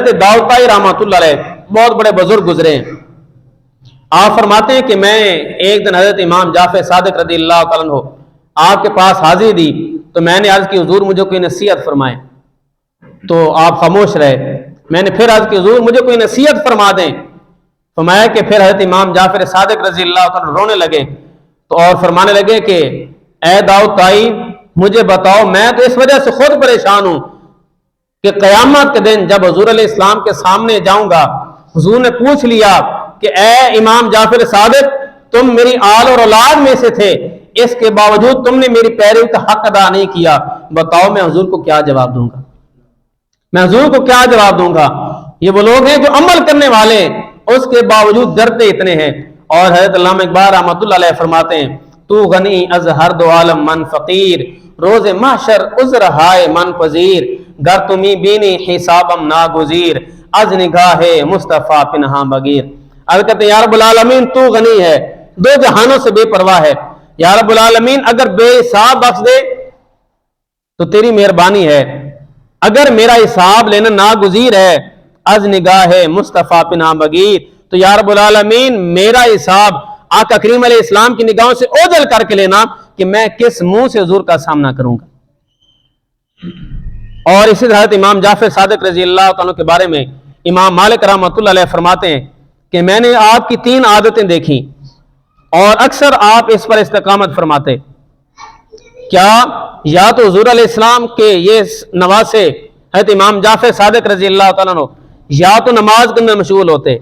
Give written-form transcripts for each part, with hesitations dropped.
حضرت داؤد طائی رحمۃ اللہ علیہ بہت بڑے بزرگ گزرے ہیں. آپ فرماتے ہیں کہ میں ایک دن حضرت امام جعفر صادق رضی اللہ تعالیٰ عنہ آپ کے پاس حاضری دی تو میں نے عرض کی حضور مجھے کوئی نصیحت فرمائیں. تو آپ خاموش رہے. میں نے پھر عرض کی حضور مجھے کوئی نصیحت فرما دیں. فرمایا کہ پھر حضرت امام جعفر صادق رضی اللہ تعالیٰ عنہ رونے لگے تو اور فرمانے لگے کہ اے داؤد طائی مجھے بتاؤ، میں تو اس وجہ سے خود پریشان ہوں کہ قیامت کے دن جب حضور علیہ السلام کے سامنے جاؤں گا، حضور نے پوچھ لیا کہ اے امام جعفر صادق تم میری آل اور اولاد میں سے تھے، اس کے باوجود تم نے میری پیروی کا حق ادا نہیں کیا، بتاؤ میں حضور کو کیا جواب دوں گا؟ میں حضور کو کیا جواب دوں گا؟ یہ وہ لوگ ہیں جو عمل کرنے والے اس کے باوجود ڈرتے اتنے ہیں. اور حضرت علامہ اقبال رحمۃ اللہ علیہ فرماتے ہیں تو غنی از ہر دو عالم من فقیر، روز محشر عذر ہائے من پذیر، گر تمی بینی حسابم ناگزیر، از نگاہ مصطفیٰ پنہاں بغیر. عرض کہتے ہیں یا رب العالمین تو غنی ہے، دو جہانوں سے بے پرواہ ہے. یا رب العالمین اگر بے حساب بخش دے تو تیری مہربانی ہے، اگر میرا حساب لینا ناگزیر ہے از نگاہ مصطفیٰ پنہاں بغیر تو یا رب العالمین میرا حساب آقا کریم علیہ السلام کی نگاہوں سے اوجھل کر کے لینا کہ میں کس منہ سے حضور کا سامنا کروں گا. اور اسی طرح حضرت امام جعفر صادق رضی اللہ تعالیٰ کے بارے میں امام مالک رحمۃ اللہ علیہ فرماتے ہیں کہ میں نے آپ کی 3 عادتیں دیکھی اور اکثر آپ اس پر استقامت فرماتے. کیا؟ یا تو حضور علیہ السلام کے یہ نواسے حضرت امام جعفر صادق رضی اللہ تعالیٰ عنہ یا تو نماز کے اندر مشغول ہوتے،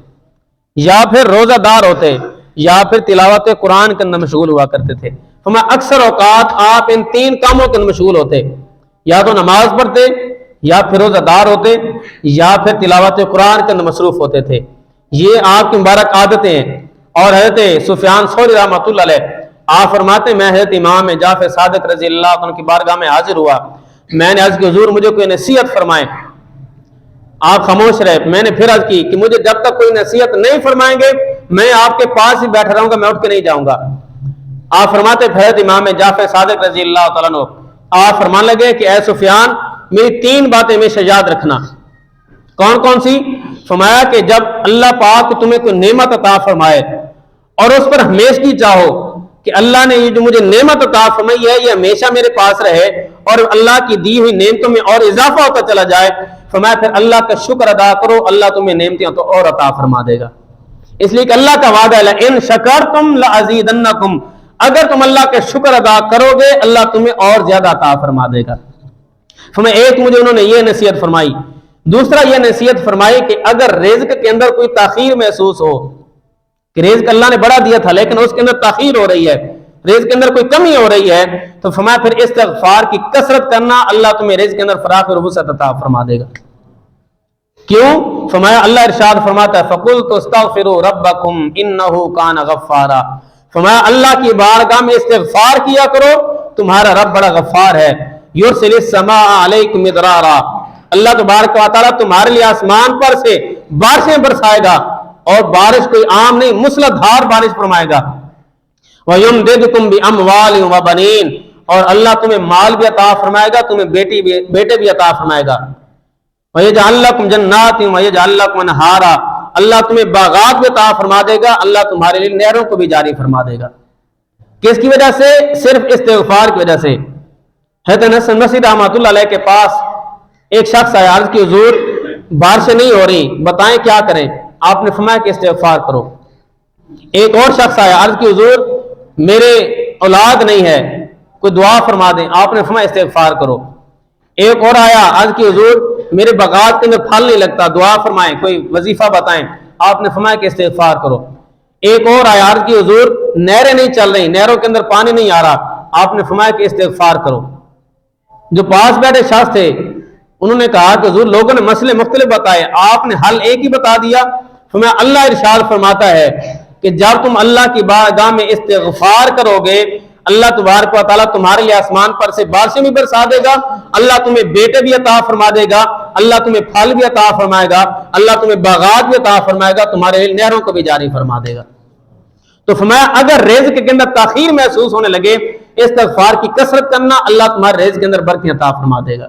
یا پھر روزہ دار ہوتے، یا پھر تلاوت قرآن کے اندر مشغول ہوا کرتے تھے. تو میں اکثر اوقات آپ ان 3 کاموں کے اندر مشغول ہوتے، یا تو نماز پڑھتے، یا پھر روزہ دار ہوتے، یا پھر تلاوت قرآن کے اندر مصروف ہوتے تھے. یہ آپ کی مبارک عادتیں ہیں. اور حضرت سفیان ثوری رحمۃ اللہ علیہ آپ فرماتے ہیں میں حضرت امام جعفر صادق رضی اللہ عنہ کی بارگاہ میں حاضر ہوا، میں نے عرض کی حضور مجھے کوئی نصیحت فرمائیں. آپ خاموش رہے. میں نے پھر عرض کی کہ مجھے جب تک کوئی نصیحت نہیں فرمائیں گے میں آپ کے پاس ہی بیٹھا رہوں گا، میں اٹھ کے نہیں جاؤں گا. آپ فرماتے حضرت امام جعفر صادق رضی اللہ تعالیٰ عنہ آپ فرمان لگے کہ اے سفیان میری 3 باتیں ہمیشہ یاد رکھنا. کون کون سی؟ فرمایا کہ جب اللہ پاک تمہیں کوئی نعمت عطا فرمائے اور اس پر ہمیشگی چاہو کہ اللہ نے یہ جو مجھے نعمت عطا فرمائی ہے یہ ہمیشہ میرے پاس رہے اور اللہ کی دی ہوئی نعمتوں میں اور اضافہ ہوتا چلا جائے، فرمایا پھر اللہ کا شکر ادا کرو، اللہ تمہیں نعمتیں تو اور عطا فرما دے گا. اس لیے کہ اللہ کا وعدہ ہے لئن شکرتم لازیدنکم، اگر تم اللہ کا شکر ادا کرو گے اللہ تمہیں اور زیادہ عطا فرما دے گا. فرمایا ایک مجھے انہوں نے یہ نصیحت فرمائی. دوسرا یہ نصیحت فرمائی کہ اگر رزق کے اندر کوئی تاخیر محسوس ہو کہ رزق اللہ نے بڑا دیا تھا لیکن اس کے اندر تاخیر ہو رہی ہے، رزق کے اندر کوئی کمی ہو رہی ہے، تو فرمایا پھر استغفار کی کثرت کرنا، اللہ تمہیں رزق کے اندر فراخ اور وسعت عطا فرما دے گا. کیوں؟ فرمایا اللہ ارشاد فرماتا ہے فَقُلْتُ اسْتَغْفِرُوا رَبَّكُمْ إِنَّهُ كَانَ غَفَّارًا. فرمایا اللہ کی بارگاہ میں استغفار کیا کرو، تمہارا رب بڑا غفار ہے. يُرْسِلِ السَّمَاءَ عَلَيْكُمْ مِدْرَارًا، اللہ تبارک و تعالیٰ تمہارے لیے آسمان پر سے بارشیں برسائے گا اور بارش کوئی عام نہیں موسلادھار بارش فرمائے گا. وَيُمْدِدْكُمْ بِأَمْوَالٍ وَبَنِينَ، اور اللہ تمہیں مال بھی عطا فرمائے گا، تمہیں بیٹے بھی عطا فرمائے گا. وَيَجْعَلْ لَكُمْ جَنَّاتٍ وَيَجْعَلْ لَكُمْ أَنْهَارًا، اللہ تمہیں باغات بھی عطا فرما دے گا، اللہ تمہارے لیے نہروں کو بھی جاری فرما دے گا. کس کی وجہ سے؟ صرف استغفار کی وجہ سے. حضرت حسن بصری رحمۃ اللہ علیہ کے پاس ایک شخص آیا، عرض کی حضور بارشیں نہیں ہو رہی، بتائیں کیا کریں؟ آپ نے فرمایا کہ استغفار کرو. ایک اور شخص آیا، عرض کی حضور میرے اولاد نہیں ہے، کوئی دعا فرما دیں. آپ نے فرمایا استغفار کرو. ایک اور آیا، عرض کی حضور میرے باغات کے اندر پھل نہیں لگتا، دعا فرمائیں، کوئی وظیفہ بتائیں. آپ نے فرمایا کہ استغفار کرو. ایک اور آیا، عرض کی حضور نہریں نہیں چل رہی، نہروں کے اندر پانی نہیں آ رہا. آپ نے فرمایا کہ استغفار کرو. جو پاس بیٹھے شخص تھے انہوں نے کہا کہ حضور لوگوں نے مسئلے مختلف بتائے، آپ نے حل ایک ہی بتا دیا. فرمایا اللہ ارشاد فرماتا ہے کہ جب تم اللہ کی بارگاہ میں استغفار کرو گے اللہ تبارک و تعالیٰ تمہارے لیے آسمان پر سے بارشیں بھی برسا دے گا، اللہ تمہیں بیٹے بھی عطا فرما دے گا، اللہ تمہیں پھل بھی عطا فرمائے گا، اللہ تمہیں باغات بھی عطا فرمائے گا، تمہارے لیے نہروں کو بھی جاری فرما دے گا. تو فرمایا اگر رزق کے اندر تاخیر محسوس ہونے لگے استغفار کی کثرت کرنا، اللہ تمہارے رزق کے اندر برکت عطا فرما دے گا.